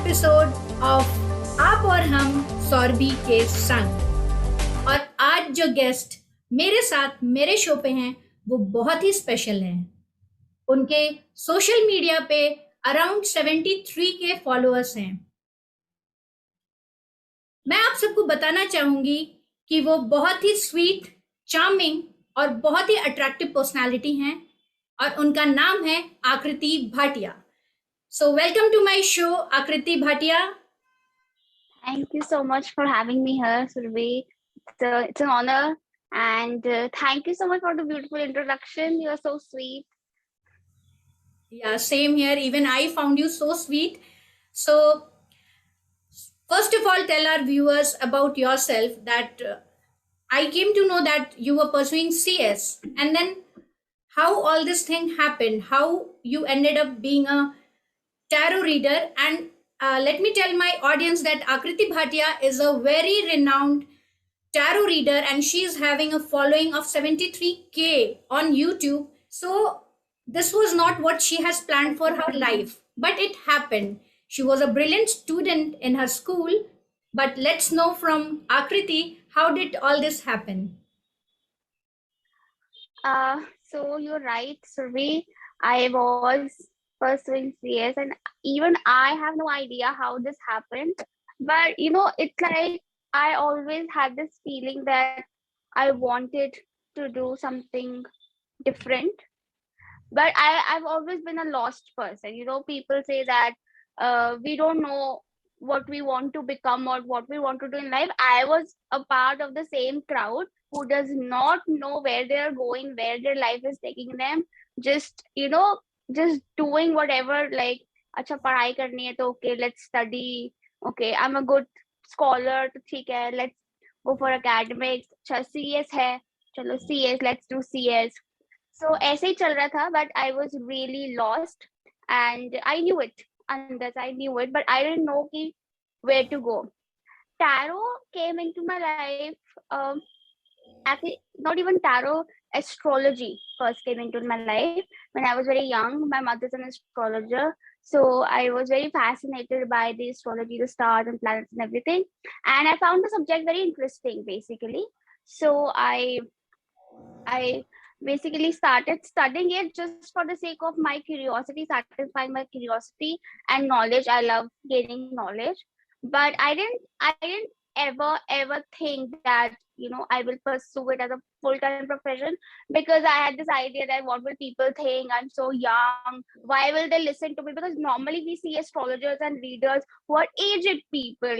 Episode of आप और हम सौरभी के संग। और आज जो गेस्ट मेरे साथ मेरे शो पे हैं वो बहुत ही स्पेशल हैं। उनके सोशल मीडिया पे अराउंड 73 के फॉलोअर्स हैं। मैं आप सबको बताना चाहूंगी कि वो बहुत ही स्वीट, चार्मिंग और बहुत ही अट्रैक्टिव पर्सनालिटी हैं और उनका नाम है आकृति Bhatia. So welcome to my show, Akriti Bhatia. Thank you so much for having me here, Survi. It's an honor, and thank you so much for the beautiful introduction. You are so sweet. Yeah, same here. Even I found you so sweet. So, first of all, tell our viewers about yourself that I came to know that you were pursuing CS, and then how all this thing happened, how you ended up being a tarot reader. And let me tell my audience that Akriti Bhatia is a very renowned tarot reader and she is having a following of 73K on YouTube. So this was not what she has planned for her life, but it happened. She was a brilliant student in her school. But let's know from Akriti, how did all this happen? So you're right, Survi. I was pursuing CS, and even I have no idea how this happened. But it's like I always had this feeling that I wanted to do something different. But I've always been a lost person. People say that we don't know what we want to become or what we want to do in life. I was a part of the same crowd who does not know where they are going, where their life is taking them. Just doing whatever, like, अच्छा पढ़ाई करनी है तो okay, let's study. Okay, I'm a good scholar, तो ठीक है, let's go for academics. अच्छा CS है, चलो CS, let's do CS. So ऐसे ही चल रहा था, but I was really lost and I knew it. Andaz, I knew it, but I didn't know where to go. Tarot came into my life. Actually, not even tarot, astrology first came into my life when I was very young. My mother's an astrologer, so I was very fascinated by the astrology, the stars and planets and everything. And I found the subject very interesting, basically. So I basically started studying it just for the sake of my curiosity, satisfying my curiosity and knowledge. I love gaining knowledge, but I didn't ever think that I will pursue it as a full-time profession, because I had this idea that what will people think? I'm so young. Why will they listen to me? Because normally we see astrologers and readers who are aged people,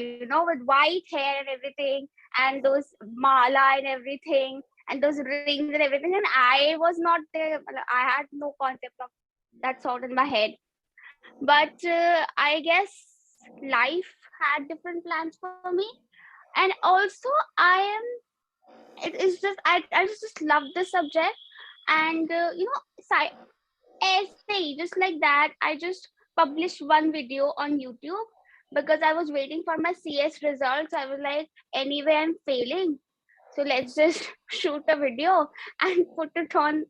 with white hair and everything, and those mala and everything, and those rings and everything, and I was not there. I had no concept of that sort in my head. But I guess life had different plans for me, and also I am it is just I just love this subject. And essay, just like that, I just published one video on YouTube because I was waiting for my CS results. I was like, anyway, I'm failing, so let's just shoot a video and put it on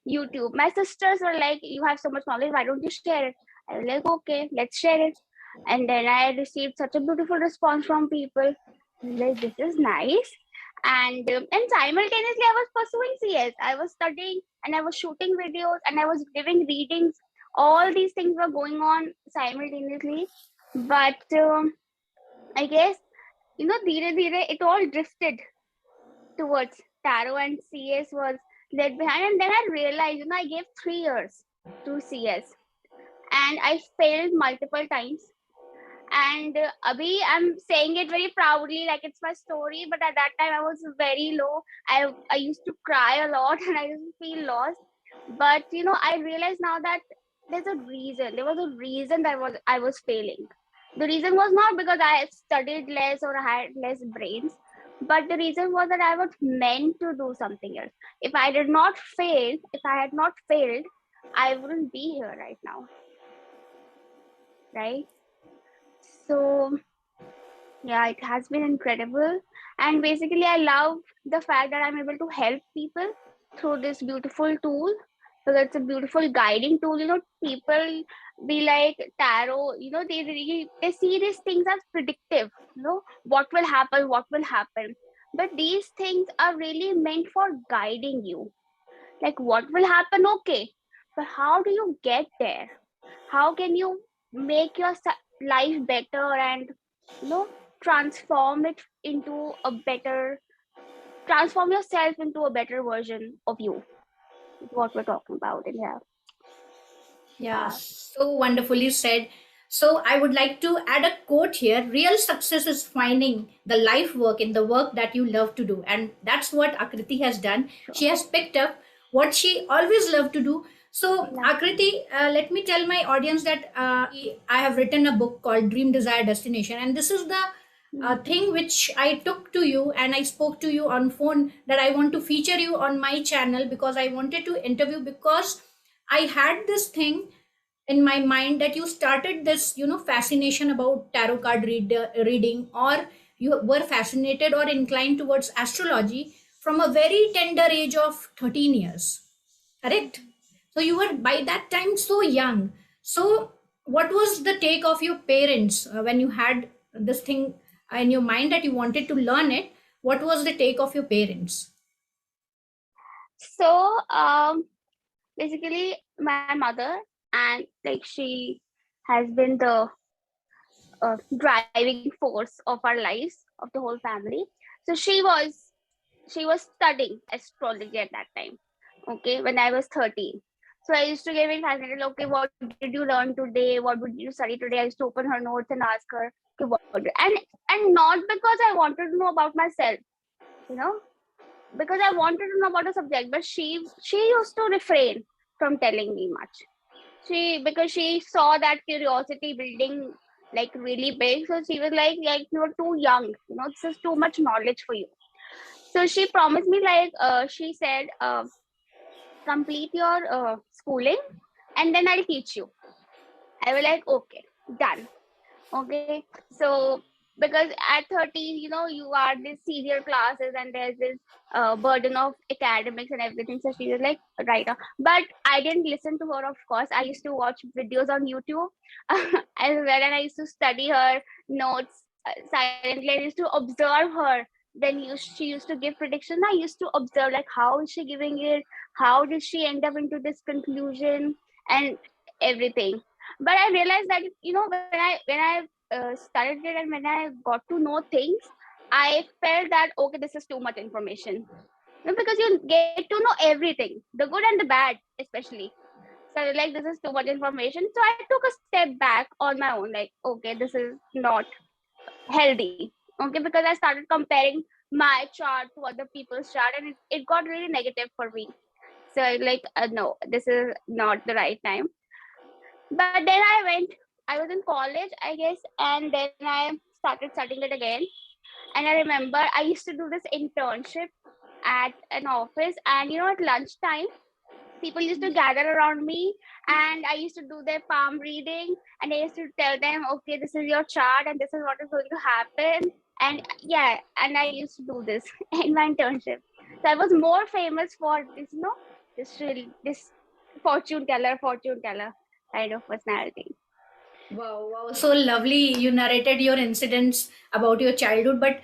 YouTube. My sisters were like, you have so much knowledge, why don't you share it? I was like, okay, let's share it. And then I received such a beautiful response from people. I was like, this is nice. And simultaneously I was pursuing CS. I was studying and I was shooting videos and I was giving readings. All these things were going on simultaneously. But I guess, dheere dheere, it all drifted towards tarot, and CS was led behind. And then I realized, I gave 3 years to CS and I failed multiple times. And abhi I'm saying it very proudly, like it's my story, but at that time I was very low. I used to cry a lot and I used to feel lost. But I realize now that there was a reason that I was failing. The reason was not because I had studied less or I had less brains, but the reason was that I was meant to do something else. If I had not failed, I wouldn't be here right now, right? So yeah, it has been incredible. And basically I love the fact that I'm able to help people through this beautiful tool, because it's a beautiful guiding tool. People be like tarot, they see these things as predictive, what will happen, what will happen. But these things are really meant for guiding you. Like what will happen, okay, but how do you get there? How can you make your life better and you know transform it into a better transform yourself into a better version of you, is what we're talking about. And yeah. Yeah, so wonderfully said. So I would like to add a quote here. Real success is finding the life work in the work that you love to do. And that's what Akriti has done. Sure. She has picked up what she always loved to do. So Yeah. Akriti, let me tell my audience that I have written a book called Dream Desire Destination. And this is the thing which I took to you and I spoke to you on phone, that I want to feature you on my channel because I wanted to interview, because I had this thing in my mind that you started this, fascination about tarot card reading, or you were fascinated or inclined towards astrology from a very tender age of 13 years. Correct? So you were by that time so young. So what was the take of your parents when you had this thing in your mind that you wanted to learn it? What was the take of your parents? So basically my mother, and like she has been the driving force of our lives, of the whole family. So she was studying astrology at that time, okay, when I was 13. So I used to get very fascinated. Okay, what did you learn today? What did you study today? I used to open her notes and ask her, okay, and not because I wanted to know about myself, you know, because I wanted to know about the subject, but she used to refrain from telling me much. Because she saw that curiosity building like really big, so she was like you're too young, this is too much knowledge for you. So she promised me, like she said, complete your schooling and then I'll teach you. I was like, okay, done. Okay, so because at 13, you are these senior classes and there's this burden of academics and everything. So she was like, right on. But I didn't listen to her, of course. I used to watch videos on YouTube as well, and I used to study her notes silently. I used to observe her. Then she used to give prediction. I used to observe, like, how is she giving it? How did she end up into this conclusion and everything? But I realized that, when I started it and when I got to know things, I felt that okay, this is too much information. Because you get to know everything, the good and the bad, especially. So I was like, this is too much information. So I took a step back on my own, like, okay, this is not healthy. Okay, because I started comparing my chart to other people's chart, and it got really negative for me. So I was like, no, this is not the right time. But then I was in college, I guess, and then I started studying it again. And I remember I used to do this internship at an office, and at lunchtime, people used to gather around me, and I used to do their palm reading, and I used to tell them, okay, this is your chart, and this is what is going to happen. And yeah, and I used to do this in my internship. So I was more famous for this, this fortune teller kind of personality. Wow, wow, so lovely. You narrated your incidents about your childhood, but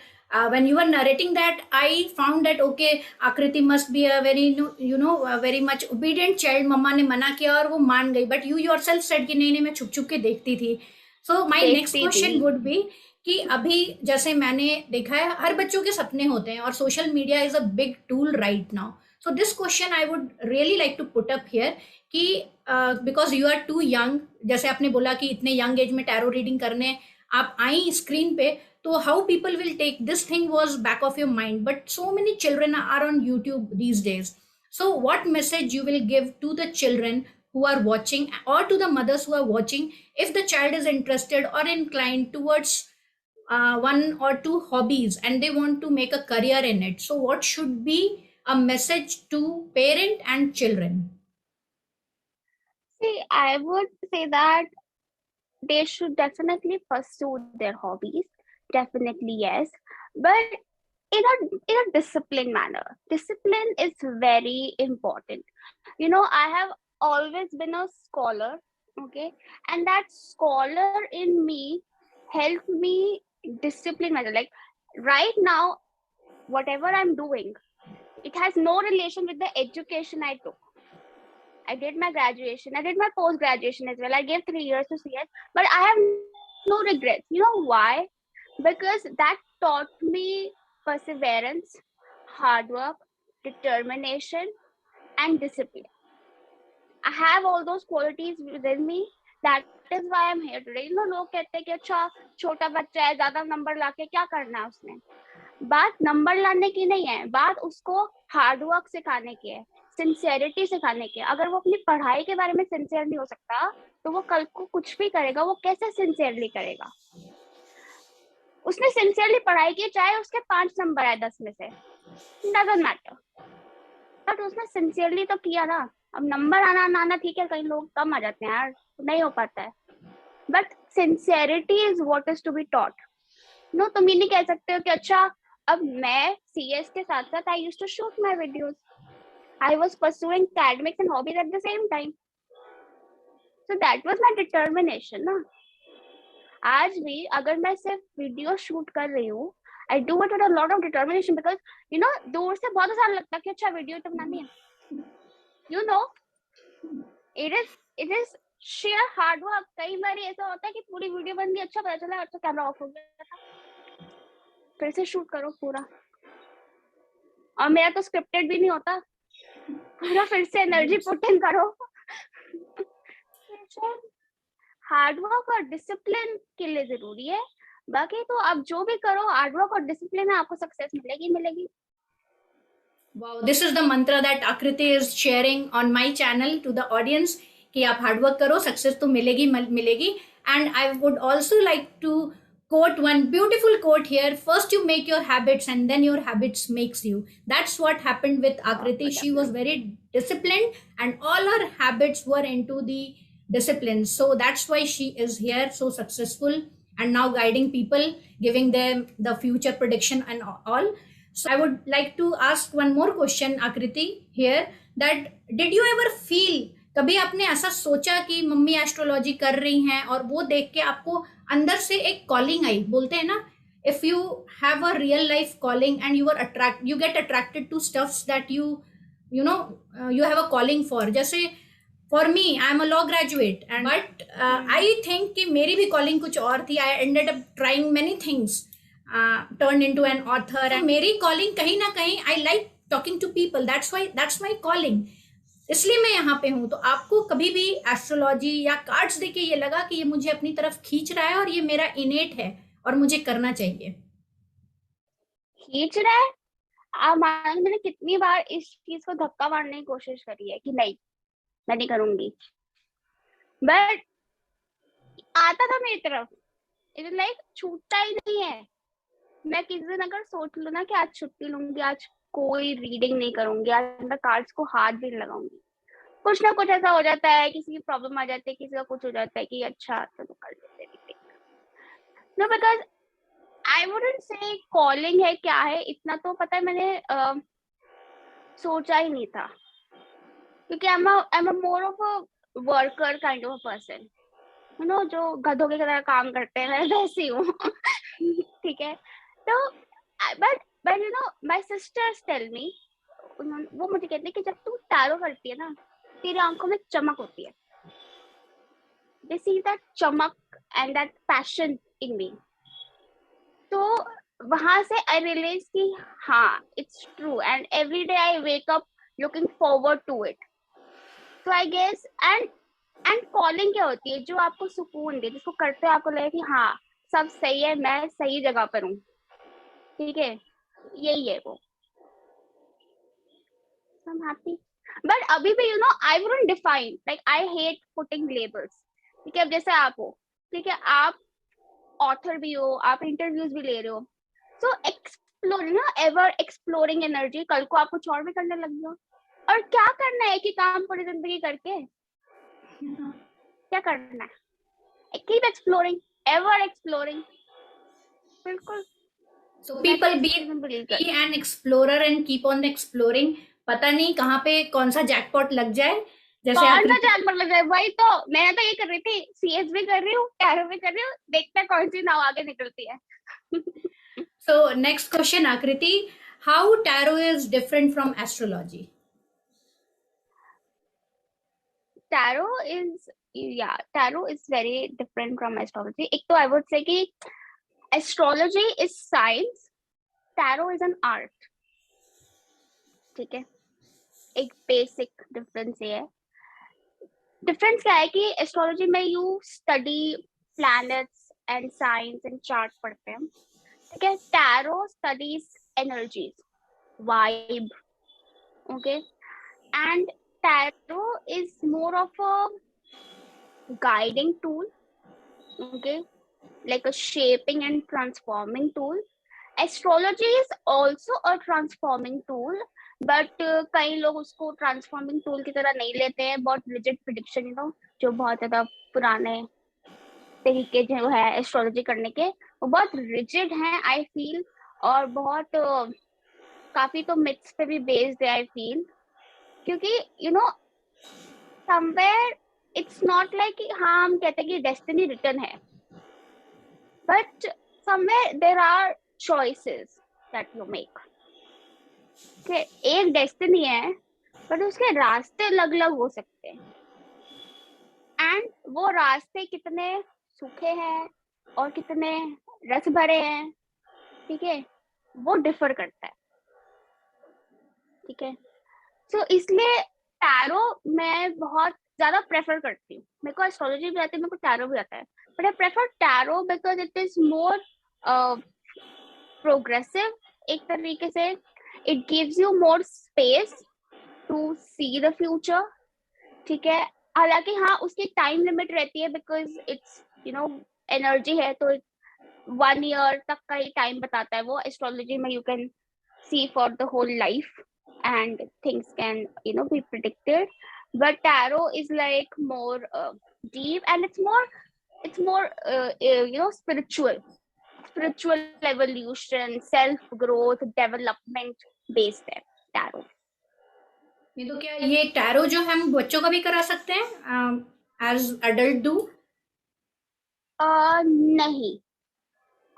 when you were narrating that, I found that okay, Akriti must be a very, a very much obedient child. मम्मा ने मना किया और वो मान गई. But you yourself said कि नहीं नहीं मैं छुप छुप के देखती थी. So my next देखती थी. question would be कि अभी जैसे मैंने देखा है हर बच्चों के सपने होते हैं और social media is a big tool right now. So this question I would really like to put up here कि because you are too young, जैसे आपने बोला कि इतने यंग एज में टैरो रीडिंग करने आप आई स्क्रीन पे, तो how people will take this thing was back of your mind, but so many children are on YouTube these days. So what message you will give to the children who are watching, or to the mothers who are watching, if the child is interested or inclined towards one or two hobbies and they want to make a career in it? So what should be a message to parent and children? See, I would say that they should definitely pursue their hobbies. Definitely, yes. But in a disciplined manner. Discipline is very important. I have always been a scholar, Okay, and that scholar in me helped me discipline myself. Like right now, whatever I'm doing, it has no relation with the education I took. I did my graduation, I did my post graduation as well. I gave 3 years to CS, but I have no regrets. You know why? Because that taught me perseverance, hard work, determination, and discipline. I have all those qualities within me. That is why I'm here today. You know, लोग कहते हैं कि अच्छा छोटा बच्चा है, ज्यादा number लाके क्या करना है उसने. बात नंबर लाने की नहीं है, बात उसको हार्ड वर्क सिखाने की है, सिंसियरिटी सिखाने की है. अगर वो अपनी पढ़ाई के बारे में सिंसियर नहीं हो सकता, तो वो कल को कुछ भी करेगा, वो कैसे सिंसियरली करेगा. उसने सिंसियरली पढ़ाई की, चाहे उसके 5 नंबर आए 10 में से, डजंट मैटर, बट उसने सिंसियरली तो किया ना. अब नंबर आना ना आना ठीक है, कई लोग कम आ जाते हैं यार, नहीं हो पाता है, but sincerity is what is to be taught. No, तुम ये नहीं कह सकते हो कि अच्छा अब मैं सीएस के साथ साथ I used to shoot my videos, I was pursuing academics and hobbies at the same time. So that was my determination ना. आज भी अगर मैं सिर्फ वीडियो शूट कर रही हूँ, I do it with a lot of determination because you know दूर से बहुत आसान लगता है कि अच्छा वीडियो तो बनानी है. You know, it is sheer hard work. कई बार ऐसा होता है कि पूरी वीडियो बन गई, अच्छा पता चला अच्छा कैमरा ऑफ हो गया था, फिर से शूट करो पूरा. और मेरा तो स्क्रिप्टेड भी नहीं होता, पूरा फिर से एनर्जी पुट इन करो. हार्ड वर्क और डिसिप्लिन के लिए जरूरी है. बाकी तो आप जो भी करो, हार्ड वर्क और डिसिप्लिन है, आपको सक्सेस मिलेगी मिलेगी. Wow, this is the mantra that Akriti is sharing on my channel to the audience कि आप हार्ड वर्क करो, सक्सेस तो मिलेगी मिलेगी. And I would also like to quote one beautiful quote here. First you make your habits and then your habits makes you. That's what happened with Akriti. She was very disciplined and all her habits were into the discipline. So that's why she is here so successful and now guiding people, giving them the future prediction and all. So I would like to ask one more question, Akriti, here, that did you ever feel, कभी आपने ऐसा सोचा कि mummy astrology कर रही हैं और वो देख के आपको अंदर से एक कॉलिंग आई, बोलते हैं ना, if you have a real life calling and you get attracted to stuffs that you know you have a calling for. जैसे for me I am a law graduate and but I think कि मेरी भी calling कुछ और थी. I ended up trying many things, turned into an author. And मेरी calling कहीं ना कहीं, I like talking to people, that's my calling, इसलिए मैं यहाँ पे हूँ. तो आपको कभी भी एस्ट्रोलॉजी या कार्ड्स देके ये लगा कि ये मुझे अपनी तरफ खींच रहा है और ये मेरा इनेट है और मुझे करना चाहिए? खींच रहा है, आप मानो मैंने कितनी बार इस चीज को धक्का मारने की कोशिश करी है कि नहीं मैं नहीं करूंगी, बट आता था मेरी तरफ. इट लाइक छूटता ही नहीं है. मैं किसी दिन अगर सोच लूं ना कि आज छुट्टी लूंगी, आज कोई रीडिंग नहीं करूंगी, आज मैं कार्ड्स को हाथ भी नहीं लगाऊंगी, कुछ ना कुछ ऐसा हो जाता है, किसी की प्रॉब्लम आ जाती है, किसी का कुछ हो जाता है कि अच्छा चलो कर लेते हैं. No, because I wouldn't say calling है क्या है, इतना तो पता है मैंने सोचा ही नहीं था, क्योंकि I am more of a worker kind of a person. You know, जो गधों की तरह काम करते हैं, मैं वैसी हूँ. ठीक है, तो but you know my sisters tell me, वो मुझे कहते हैं कि जब तू टैरो करती है ना, तेरी आंखों में चमक होती है. दे सी दैट चमक and that passion in me. तो वहां से आई रियलाइज कि हाँ it's true, and every day I wake up looking forward to it. तो आई गेस एंड कॉलिंग क्या होती है, जो आपको सुकून दे, जिसको करते आपको लगे कि हाँ सब सही है, मैं सही जगह पर हूँ. ठीक है, यही है वो. I'm happy. But अभी भी you know I wouldn't define, like I hate putting labels. ठीक है, अब जैसे आप हो, ठीक है, आप ऑथर भी हो, आप इंटरव्यूज भी ले रहे हो, so explore ना, ever exploring energy. कल को आप कुछ और भी करने लग जाओ, और क्या करना है कि काम पूरी जिंदगी करके क्या करना है. Keep exploring, ever exploring. बिल्कुल. So people be an explorer and keep on exploring. पता नहीं कहाँ पे कौन सा जैकपॉट लग जाए, जैसे कौन सा आकृति, चाल पर लग रहा है? वही तो मैं तो ये कर रही थी, सीएस भी कर रही हूँ, टैरो भी कर रही हूँ, देखते हैं कौन सी नाव आगे निकलती है। so next question, Akriti, how tarot is different from astrology? Tarot is, या tarot is very different from astrology. एक तो आई वुड से कि astrology is science, tarot is an art. ठीक है, एक बेसिक डिफरेंस ये है। डिफरेंस क्या है कि एस्ट्रोलॉजी में you study planets and science and chart पढ़ते हैं, ठीक है। Tarot studies energies, vibe, okay, and tarot is more of a guiding tool, okay, like a shaping and transforming tool. Astrology is also a transforming tool, but कई लोग उसको transforming tool की तरह नहीं लेते हैं। बहुत rigid prediction, you know, जो बहुत ज्यादा पुराने तरीके जो है एस्ट्रोलॉजी करने के, वो बहुत rigid हैं आई फील, और बहुत काफी तो myths पे भी based है आई फील, क्योंकि you know somewhere it's not like कि हाँ हम कहते हैं कि डेस्टिनी रिटन है, but somewhere there are choices that you make. एक डेस्टिनी है बट उसके रास्ते अलग अलग हो सकते हैं, एंड वो रास्ते कितने सूखे हैं और कितने रस भरे हैं, ठीक है, वो डिफर करता है। ठीक है, सो इसलिए टैरो मैं बहुत ज्यादा प्रेफर करती हूँ। मेरे को एस्ट्रोलॉजी भी आती है, मेरे को टैरो भी आता है, but I prefer tarot because it is more progressive एक तरीके से। It gives you more space to see the future, ठीक है। हालांकि हाँ उसकी टाइम लिमिट रहती है because it's you know energy है, तो 1 year तक का ही टाइम बताता है वो। एस्ट्रोलॉजी में you can see for the whole life and things can be predicted, but tarot is like more deep, and it's more spiritual evolution, self growth, development based है tarot। नहीं तो क्या ये टैरो जो है हम बच्चों का भी करा सकते हैं एज अडल्ट डू? नहीं,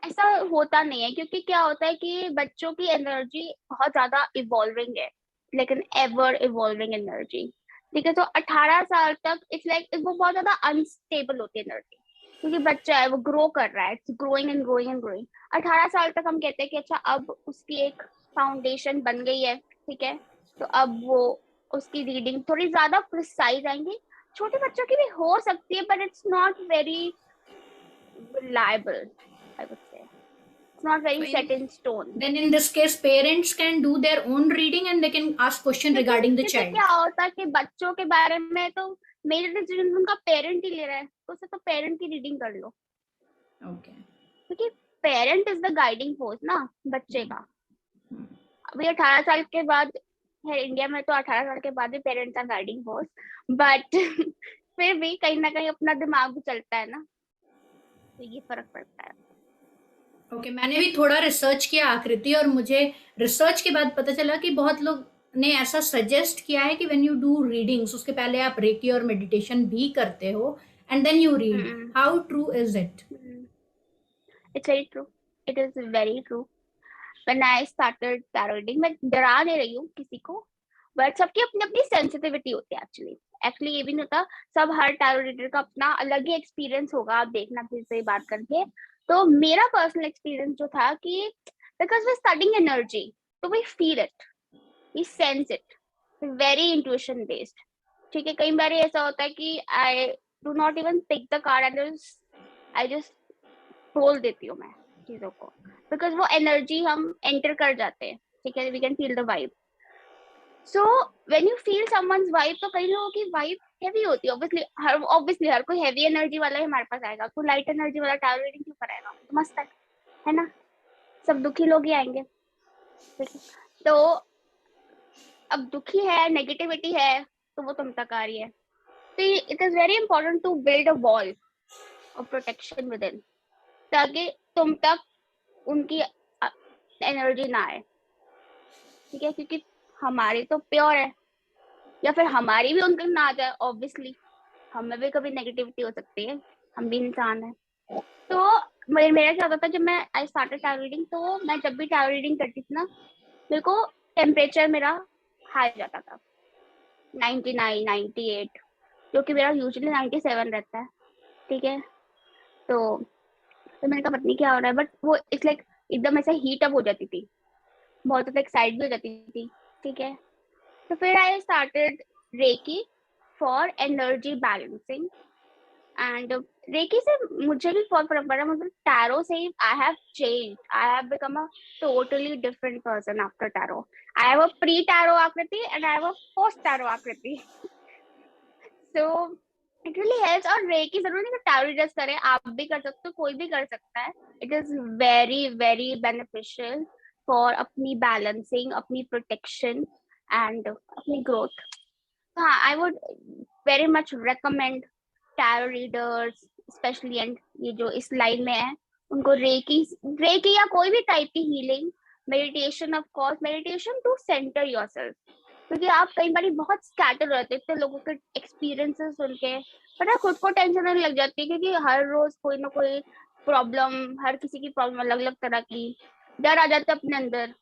ऐसा होता नहीं है, क्योंकि क्या होता है कि बच्चों की एनर्जी बहुत ज्यादा इवॉल्विंग है, लेकिन एवर इवॉल्विंग एनर्जी। ठीक है, तो 18 साल तक इट्स लाइक वो बहुत ज्यादा अनस्टेबल होती है एनर्जी, क्योंकि बच्चा है वो ग्रो कर रहा है, it's growing and growing and growing. 18 साल तक हम कहते हैं कि अच्छा अब उसकी एक फाउंडेशन बन गई है, ठीक है, तो अब वो उसकी रीडिंग थोड़ी ज्यादा प्रिसाइज आएंगी। छोटे बच्चों की भी हो सकती है, but it's not very reliable, I would say. It's not So very set in stone. then in this case parents can do their own reading and they can ask question क्योंकि regarding the क्योंकि child. क्या होता है कि बच्चों के बारे में तो मेरे डिसीजन उनका पेरेंट ही ले रहा है, तो उसे तो पेरेंट की रीडिंग कर लो, Okay. क्योंकि parent is the guiding force ना बच्चे का। अभी 18 साल के बाद है इंडिया में, तो 18 साल के बाद भी parents are guiding force, but फिर भी कहीं ना कहीं अपना दिमाग भी चलता है ना, तो ये फर्क पड़ता है। ओके, मैंने भी थोड़ा रिसर्च किया आकृति, और मुझे रिसर्च के बाद पता चला कि बहुत लोग ने ऐसा सजेस्ट किया है कि व्हेन यू डू रीडिंग्स उसके पहले आप रेकी और मेडिटेशन भी करते हो and then you read. How true is it? It's very true, it is very true. When I started tarot reading, मैं डरा नहीं रही हूँ किसी को, बट सबकी अपनी अपनी सेंसिटिविटी होती है। एक्चुअली ये भी नहीं होता, सब हर टैरो रीडर का अपना अलग ही एक्सपीरियंस होगा, आप देखना फिर से बात करके। तो मेरा पर्सनल एक्सपीरियंस जो था कि बिकॉज वी स्टडिंग एनर्जी, तो we feel it, we sense it, very intuition based. ठीक है, कई बार ऐसा होता है कि I do not even pick the card and I just बोल देती हूँ मैं चीजों को, बिकॉज वो एनर्जी हम एंटर कर जाते हैं। ठीक है, we can feel the vibe. So when you feel someone's vibe, तो कई लोगों की वाइब हैवी होती है। ऑब्वियसली हर कोई हैवी एनर्जी वाला ही हमारे पास आएगा, कोई लाइट एनर्जी वाला टैरो रीडिंग क्यों कराएगा? तो मस्त है ना, सब दुखी लोग ही आएंगे। ठीक है, तो अब दुखी है, नेगेटिविटी है, तो वो तुम तक आ रही है। तो it is very important to build a wall of protection within, ताकि तुम तक उनकी एनर्जी ना आए। ठीक है, क्योंकि हमारी तो प्योर है, या फिर हमारी भी उनके ना आ जाए, ऑब्वियसली हमें भी कभी नेगेटिविटी हो सकती है, हम भी इंसान है। तो मेरा क्या होता था, जब मैं आई स्टार्टेड टैरो रीडिंग, तो मैं जब भी टैरो रीडिंग करती थी ना, मेरे को टेम्परेचर मेरा हाई जाता था, 99 98, जो कि मेरा यूजुअली 97 रहता है, ठीक है। तो मैंने कहा पता नहीं क्या हो रहा है, बट वो इट्स लाइक एकदम ऐसे हीट अप हो जाती थी, बहुत ज़्यादा एक्साइट भी हो जाती थी, ठीक है। तो फिर I started reiki for energy balancing, and reiki से मुझे भी बहुत फर्क पड़ा, मतलब टैरो से ही I have changed, I have become a totally different person after tarot. I have a pre tarot Aakriti and I have a post tarot Aakriti. So it really helps. और रेकी जरूरी नहीं कि टैरो रीडर्स करें, आप भी कर सकते हो, कोई भी कर सकता है। It is very very beneficial for अपनी बैलेंसिंग, अपनी प्रोटेक्शन एंड अपनी ग्रोथ। हाँ, I would very much recommend tarot readers specially, and ये जो इस लाइन में है उनको रेकी या कोई भी टाइप की healing, meditation, of course meditation to centre yourself, क्योंकि आप कई बार बहुत स्कैटर रहते हैं, इतने लोगों के एक्सपीरियंसेस सुन के पता है खुद को टेंशन होने लग जाती है, क्योंकि हर रोज कोई ना कोई प्रॉब्लम, हर किसी की प्रॉब्लम अलग अलग तरह की, डर आ जाता है अपने अंदर।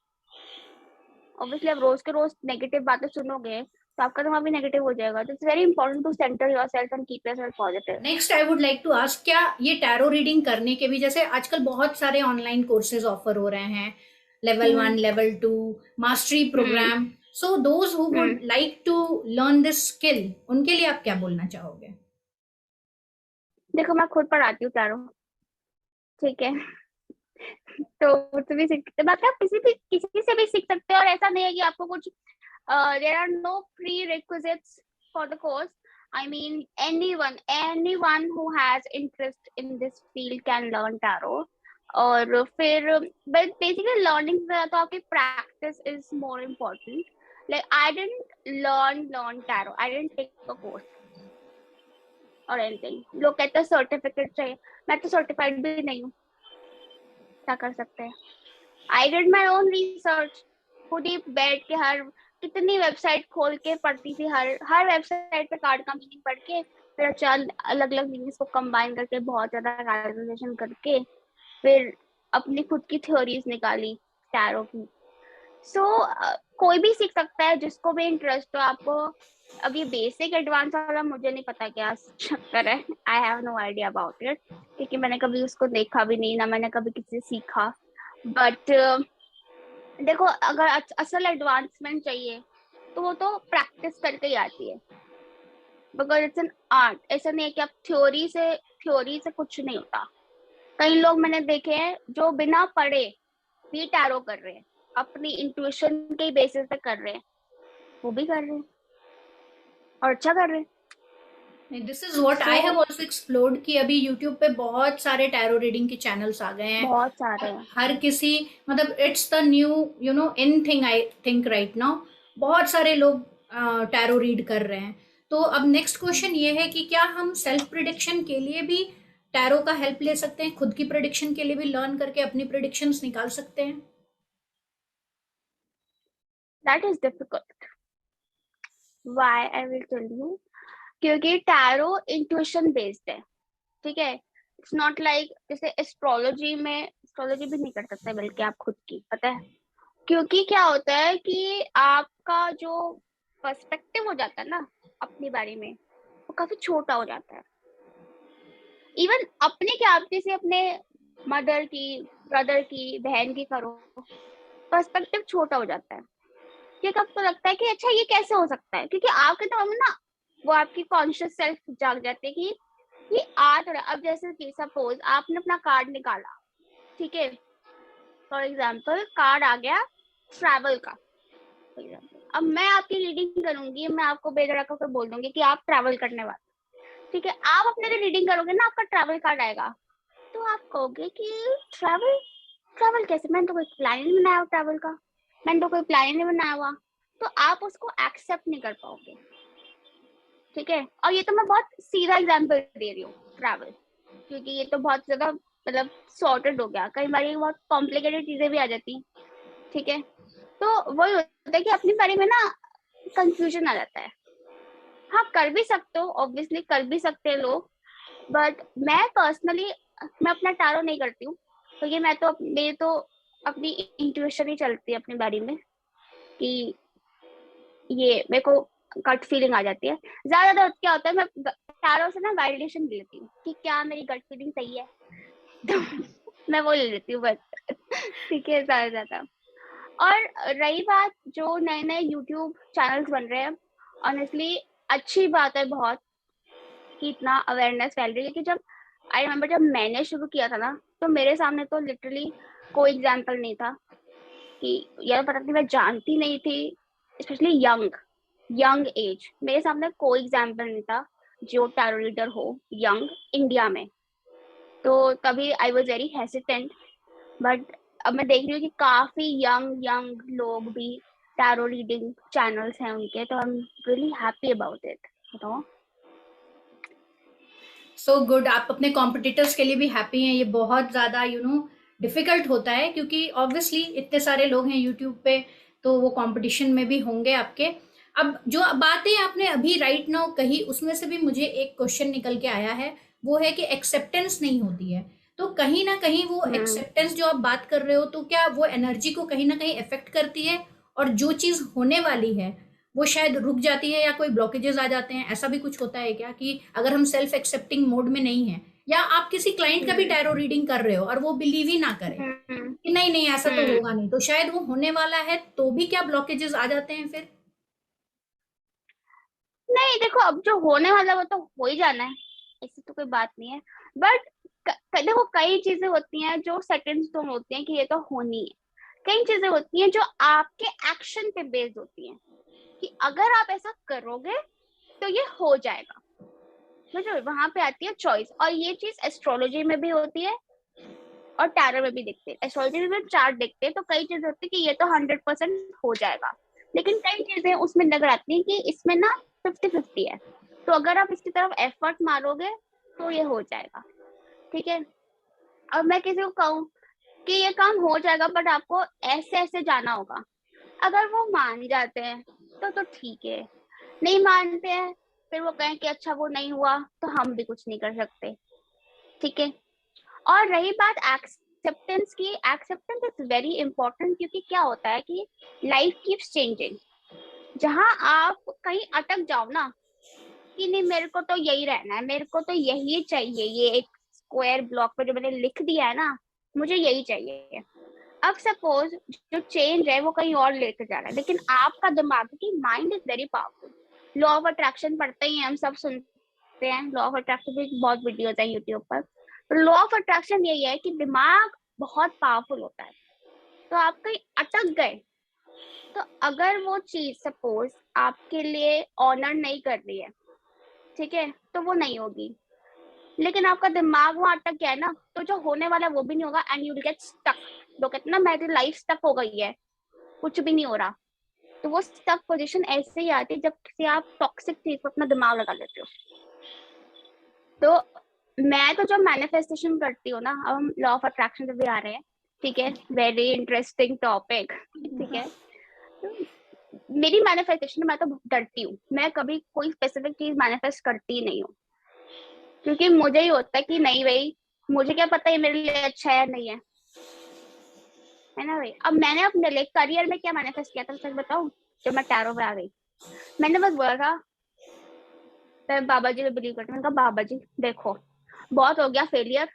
ऑब्वियसली आप रोज के रोज नेगेटिव बातें सुनोगे तो आपका दिमाग भी नेगेटिव हो जाएगा। तो it's very important to centre yourself and keep yourself positive. Next I would like to ask, क्या ये टैरो रीडिंग करने के भी, जैसे आजकल बहुत सारे ऑनलाइन कोर्सेज ऑफर हो रहे हैं, level 1, level 2, mastery hmm programme, so those who would hmm like to learn this skill, उनके लिए आप क्या बोलना चाहोगे? देखो मैं खुद पढ़ाती हूँ टैरो, ठीक है। तो मुझसे भी सीख सकते, बाकी आप किसी से भी सीख सकते हो, और ऐसा नहीं है कि आपको कुछ there are no prerequisites for the course. I mean, anyone who has interest in this field can learn tarot. और फिर but basically learning से तो आपकी practice is more important. Like I didn't learn tarot. I didn't take a course or anything. लोग कहते हैं certificate चाहिए, मैं तो सर्टिफाइड भी नहीं हूँ, क्या कर सकते हैं। I did my own research, खुद ही बैठ के हर कितनी वेबसाइट खोल के पढ़ती थी, हर वेबसाइट पे कार्ड का मीनिंग पढ़ के, फिर चार अलग अलग मीनिंग्स को कंबाइन करके बहुत ज्यादा कैलकुलेशन करके फिर अपनी खुद की थ्योरीज निकाली टैरो की। सो कोई भी सीख सकता है जिसको भी इंटरेस्ट हो आपको। अब ये बेसिक एडवांस वाला मुझे नहीं पता क्या चक्कर है, I have no idea about it, क्योंकि मैंने कभी उसको देखा भी नहीं, ना मैंने कभी किसी से सीखा। बट देखो अगर असल एडवांसमेंट चाहिए तो वो तो प्रैक्टिस करके ही आती है, बिकॉज इट्स एन आर्ट। ऐसा नहीं है कि आप थ्योरी से कुछ नहीं होता। कई लोग मैंने देखे हैं जो बिना पढ़े भी टैरो कर रहे हैं, अपनी इंट्यूशन के बेसिस पे कर रहे हैं, वो भी कर रहे हैं और अच्छा कर रहे हैं। This is what I have also explored कि अभी यूट्यूब पे बहुत सारे टैरो रीडिंग के चैनल्स आ गए हैं। बहुत सारे हैं। हर किसी, मतलब it's the new in thing I think right now, बहुत सारे लोग टैरो रीड कर रहे हैं। तो अब नेक्स्ट क्वेश्चन ये है कि क्या हम सेल्फ प्रिडिक्शन के लिए भी टैरो का हेल्प ले सकते हैं, खुद की प्रिडिक्शन के लिए भी लर्न करके अपनी प्रिडिक्शंस निकाल सकते हैं? That is difficult, why I will tell you. क्योंकि टैरो इंट्यूशन बेस्ड है, ठीक है। इट्स नॉट लाइक जैसे एस्ट्रोलॉजी भी नहीं कर सकते बल्कि आप खुद की, पता है क्योंकि क्या होता है कि आपका जो पर्सपेक्टिव हो जाता है ना अपनी बारे में, वो काफी छोटा हो जाता है। इवन अपने क्या, आप जैसे अपने मदर की, ब्रदर की, बहन की करो, पर्सपेक्टिव छोटा हो जाता है, क्योंकि आपको लगता है कि अच्छा ये कैसे हो सकता है, क्योंकि आपके दिमाग में ना वो आपकी कॉन्शियस सेल्फ जाग जाती है कि ये आ तो रहा। अब जैसे कि सपोज आपने अपना कार्ड निकाला, ठीक है, फॉर एग्जाम्पल कार्ड आ गया ट्रैवल का, अब मैं आपकी रीडिंग करूंगी, मैं आपको बेधड़क होकर बोल दूंगी कि आप ट्रैवल करने वाले, ठीक है। आप अपने लिए रीडिंग करोगे ना, आपका ट्रैवल कार्ड आएगा, तो आप कहोगे कि ट्रैवल ट्रैवल कैसे, मैंने तो कोई प्लान ही नहीं बनाया ट्रैवल का, मैंने तो कोई प्लान ही नहीं बनाया हुआ, तो आप उसको एक्सेप्ट नहीं कर पाओगे, ठीक है। और ये तो मैं बहुत सीधा एग्जाम्पल दे रही हूँ ट्रैवल, क्योंकि ये तो बहुत ज्यादा मतलब सॉर्टेड हो गया, कई बार ये बहुत कॉम्प्लिकेटेड चीजें भी आ जाती, ठीक है। तो वही होता है कि अपने बारे में ना कंफ्यूजन आ जाता है, हाँ कर भी सकते हो, ऑब्वियसली कर भी सकते हैं लोग, बट मैं पर्सनली मैं अपना टारो नहीं करती हूँ, क्योंकि मेरे तो अपनी इंट्यूशन ही चलती है अपने बारे में कि ये मेरे को गट फीलिंग आ जाती है। ज्यादा क्या होता है, मैं टारो से ना वैलिडेशन ले लेती हूँ कि क्या मेरी गट फीलिंग सही है, तो मैं वो ले लेती हूँ बस। ठीक है, ज्यादा। और रही बात जो नए नए यूट्यूब चैनल्स बन रहे हैं, ऑनेस्टली अच्छी बात है बहुत कि इतना अवेयरनेस फैल रही है। कि जब आई रिमेम्बर जब मैंने शुरू किया था ना, तो मेरे सामने तो लिटरली कोई एग्जाम्पल नहीं था कि यार पता नहीं, मैं जानती नहीं थी, स्पेशली यंग एज मेरे सामने कोई एग्जाम्पल नहीं था जो टैरो रीडर हो यंग इंडिया में। तो तभी I was very hesitant, but अब मैं देख रही हूँ कि काफी यंग लोग भी टैरो रीडिंग चैनल्स हैं उनके, तो I am really happy about it, you know. So good, आप अपने कॉम्पिटिटर्स के लिए भी हैप्पी हैं। ये बहुत ज़्यादा डिफिकल्ट होता है, क्योंकि ऑब्वियसली इतने सारे लोग हैं यूट्यूब पे, तो वो कंपटीशन में भी होंगे आपके। अब जो बातें आपने अभी राइट नाउ कही, उसमें से भी मुझे एक क्वेश्चन निकल के आया है, वो है कि एक्सेप्टेंस नहीं होती है। तो कहीं ना कहीं वो एक्सेप्टेंस जो आप बात कर रहे हो, तो क्या वो एनर्जी को कहीं ना कहीं अफेक्ट करती है, और जो चीज़ होने वाली है वो शायद रुक जाती है, या कोई ब्लॉकेजेस आ जाते हैं? ऐसा भी कुछ होता है क्या, कि अगर हम सेल्फ एक्सेप्टिंग मोड में नहीं है, या आप किसी क्लाइंट का भी टैरो रीडिंग कर रहे हो और वो बिलीव ही ना करे कि नहीं नहीं ऐसा तो होगा नहीं, तो शायद वो होने वाला है, तो भी क्या ब्लॉकेजेस आ जाते हैं फिर? नहीं देखो, अब जो होने वाला वो तो हो ही जाना है, ऐसी तो कोई बात नहीं है। बट देखो, कई चीजें होती हैं जो सेकंड स्टोन होती हैं कि ये तो होनी है, कई चीजें होती हैं जो आपके एक्शन पे बेस्ड होती हैं कि अगर आप ऐसा करोगे तो ये हो जाएगा। समझो, वहां पे आती है चॉइस, और ये चीज एस्ट्रोलॉजी में भी होती है और टैरो में भी दिखते हैं। एस्ट्रोलॉजी में चार्ट देखते हैं तो कई चीजें होती है कि ये तो 100% हो जाएगा, लेकिन कई चीजें उसमें नजर आती है कि इसमें ना 50-50 है, तो अगर आप इसकी तरफ एफर्ट मारोगे तो ये हो जाएगा। ठीक है, और मैं किसी को कहूँ कि ये काम हो जाएगा, बट आपको ऐसे ऐसे जाना होगा, अगर वो मान जाते हैं तो ठीक है, नहीं मानते हैं फिर वो कहें कि अच्छा वो नहीं हुआ तो हम भी कुछ नहीं कर सकते। ठीक है, और रही बात एक्सेप्टेंस की, एक्सेप्टेंस इज वेरी इंपॉर्टेंट, क्योंकि क्या होता है कि लाइफ कीप्स चेंजिंग। जहां आप कहीं अटक जाओ ना कि नहीं मेरे को तो यही रहना है, मेरे को तो यही चाहिए, ये एक स्क्वायर ब्लॉक पे जो मैंने लिख दिया है ना, मुझे यही चाहिए। अब सपोज जो चेंज है वो कहीं और लेकर जा रहा है, लेकिन आपका दिमाग की mind is very powerful. Law of attraction पढ़ते ही हम सब सुनते हैं, लॉ ऑफ अट्रैक्शन भी बहुत वीडियोस है यूट्यूब पर। तो लॉ ऑफ अट्रैक्शन यही है कि दिमाग बहुत पावरफुल होता है, तो आप कहीं अटक गए, तो अगर वो चीज सपोज आपके लिए ऑनर नहीं कर रही है, ठीक है, तो वो नहीं होगी। लेकिन आपका दिमाग वहां अटक गया है ना, तो जो होने वाला वो भी नहीं होगा, and you will get stuck. लोग कहते हैं ना मेरी लाइफ स्टक हो गई है, कुछ भी नहीं हो रहा, तो वो स्टक पोजीशन ऐसे ही आती है जब किसी आप टॉक्सिक चीज पर अपना दिमाग लगा लेते हो। तो मैं तो जब मैनिफेस्टेशन करती हूँ ना, अब हम लॉ ऑफ अट्रैक्शन पे भी आ रहे हैं, ठीक है, वेरी इंटरेस्टिंग टॉपिक। ठीक है, तो मेरी मैनिफेस्टेशन, मैं तो डरती हूँ, मैं कभी कोई स्पेसिफिक चीज मैनिफेस्ट करती ही नहीं हूँ, क्योंकि मुझे ही होता है कि नहीं भाई, मुझे क्या पता है मेरे लिए अच्छा है या नहीं है ना भाई। अब मैंने अपने लिए करियर में क्या मैनिफेस्ट किया था, सच बताऊं, जब मैं टैरो पे आ गई, मैंने बस बोला था, मैं बाबा जी में बिलीव करती हूँ, मैंने कहा बाबा जी देखो बहुत हो गया फेलियर,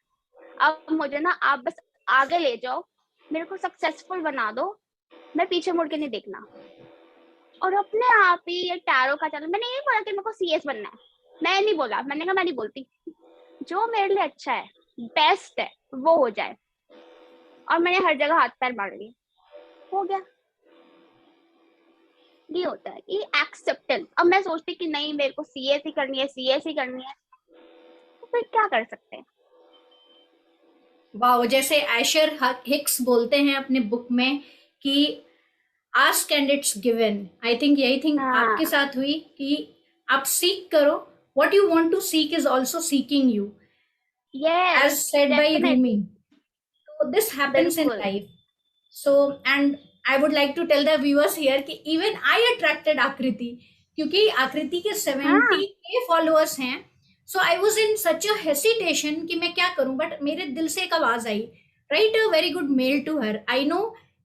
अब मुझे ना आप बस आगे ले जाओ, मेरे को सक्सेसफुल बना दो, मैं पीछे मुड़ के नहीं देखना। और अपने आप ही ये टैरो का चैनल, मैंने ये बोला कि मेरे को सीएस बनना है, मैं नहीं बोला, मैंने कहा मैं नहीं बोलती, जो मेरे लिए अच्छा है बेस्ट है वो हो जाए, और मैंने हर जगह हाथ पैर मार लिए, हो गया। ये होता है कि एक्सेप्टेंस। अब मैं सोचती कि नहीं मेरे को सीएस ही करनी है, सीएस ही करनी है, तो फिर क्या कर सकते हैं। वाह, जैसे एशर हिक्स बोलते हैं अपने बुक में कि ask and it's given. I think यही थिंग आपके हाँ, साथ हुई कि आप सीक करो, what you want to seek is also seeking you, yes, as said by definite, Rumi. So this happens in बिल्कुल। life. So, and I would like to tell the viewers here कि even I attracted Akriti, क्योंकि आकृति के 70K followers हैं. सो I was in such a hesitation कि मैं क्या करूं, बट मेरे दिल से एक आवाज आई, write a very good mail to her. I know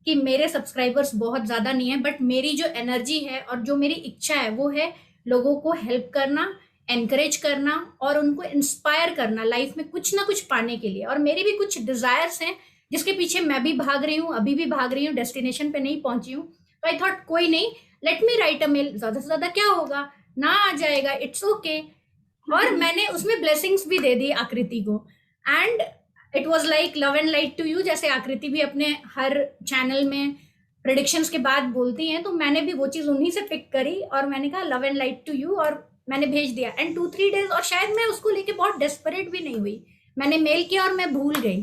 कि मेरे सब्सक्राइबर्स बहुत ज्यादा नहीं है, बट मेरी जो एनर्जी है और जो मेरी इच्छा है वो है लोगों को हेल्प करना, एनकरेज करना और उनको इंस्पायर करना लाइफ में कुछ ना कुछ पाने के लिए. और मेरी भी कुछ डिजायर्स हैं जिसके पीछे मैं भी भाग रही हूँ, अभी भी भाग रही हूँ, डेस्टिनेशन पे नहीं पहुंची हूँ. तो आई थॉट कोई नहीं, लेट मी राइट अ मेल. ज्यादा से ज्यादा क्या होगा, ना आ जाएगा, इट्स ओके. और मैंने उसमें ब्लेसिंग्स भी दे दी आकृति को. And it was like love and light to you, जैसे आकृति भी अपने हर चैनल में प्रिडिक्शंस के बाद बोलती हैं, तो मैंने भी वो चीज उन्हीं से पिक करी और मैंने कहा love and light to you, और मैंने भेज दिया. एंड 2-3 डेज, और शायद मैं उसको लेके बहुत डेस्परेट भी नहीं हुई, मैंने मेल किया और मैं भूल गई.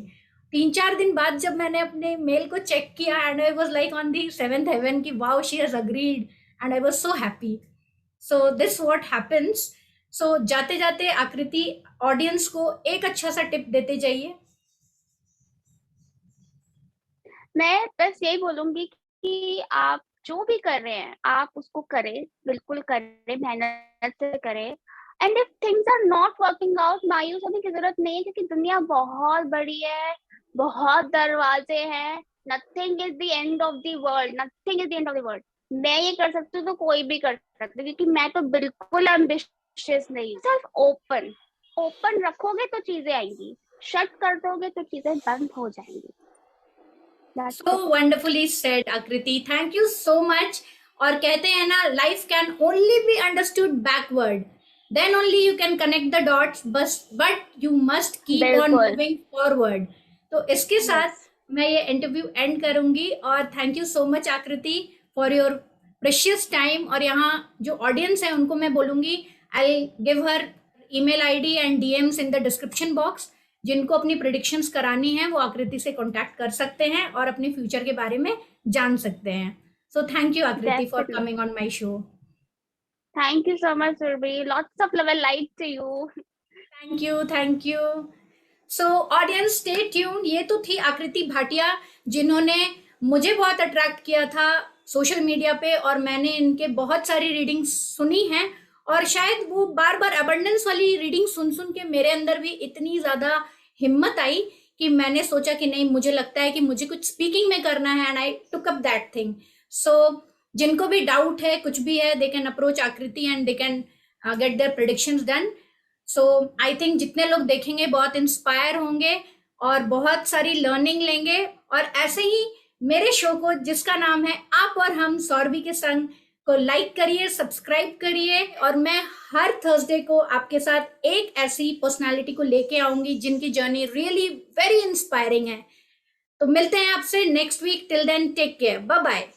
3-4 दिन बाद जब मैंने अपने मेल को चेक किया and I was like on the 7th heaven की wow she has agreed, and I was so happy. So this what happens. So जाते जाते आकृति ऑडियंस को एक अच्छा सा टिप देते जाइए. मैं बस यही बोलूंगी कि आप जो भी कर रहे हैं आप उसको करें, बिल्कुल करें, मेहनत से करें. And if things are not working out, मायूस होने की जरूरत नहीं है, क्योंकि दुनिया बहुत बड़ी है, बहुत दरवाजे हैं. Nothing is the end of the world, nothing is the end of the world. मैं ये कर सकती हूँ तो कोई भी कर सकता है, क्योंकि मैं तो बिल्कुल एम्बिशियस नहीं. सिर्फ ओपन ओपन रखोगे तो चीजें आएंगी, शट कर दोगे तो चीजें बंद हो जाएंगी. That's so it. Wonderfully said Aakriti, thank you so much. और कहते हैं ना, life can only be understood backward, then only you can connect the dots, but you must keep on बिल्कुल. Moving forward. तो इसके साथ Yes. मैं ये इंटरव्यू एंड करूंगी. और थैंक यू सो मच आकृति फॉर योर प्रेशियस टाइम. और यहाँ जो ऑडियंस है उनको मैं बोलूंगी, I give her email ID and DMs in the description box. जिनको अपनी प्रिडिक्शंस करानी है वो आकृति से कांटेक्ट कर सकते हैं और अपने फ्यूचर के बारे में जान सकते हैं. सो थैंक यू आकृति for Definitely. Coming on my show. Thank you so much, Surbi. Lots of love and light to you. Thank you, thank you. So audience stay tune. ये तो थी आकृति भाटिया, जिन्होंने मुझे बहुत अट्रैक्ट किया था सोशल मीडिया पे, और मैंने इनके बहुत सारी रीडिंग्स सुनी हैं. और शायद वो बार बार अबंडेंस वाली रीडिंग सुन सुन के मेरे अंदर भी इतनी ज्यादा हिम्मत आई कि मैंने सोचा कि नहीं, मुझे लगता है कि मुझे कुछ स्पीकिंग में करना है, and I took up that thing. So जिनको भी डाउट है, कुछ भी है, they can approach Aakriti and they can get their predictions done. So I think जितने लोग देखेंगे बहुत इंस्पायर होंगे और बहुत सारी लर्निंग लेंगे. और ऐसे ही मेरे शो को, जिसका नाम है आप और हम सौरभी के संग, को लाइक करिए, सब्सक्राइब करिए. और मैं हर थर्सडे को आपके साथ एक ऐसी पर्सनालिटी को लेके आऊंगी जिनकी जर्नी रियली वेरी इंस्पायरिंग है. तो मिलते हैं आपसे next week. Till then take care, bye bye.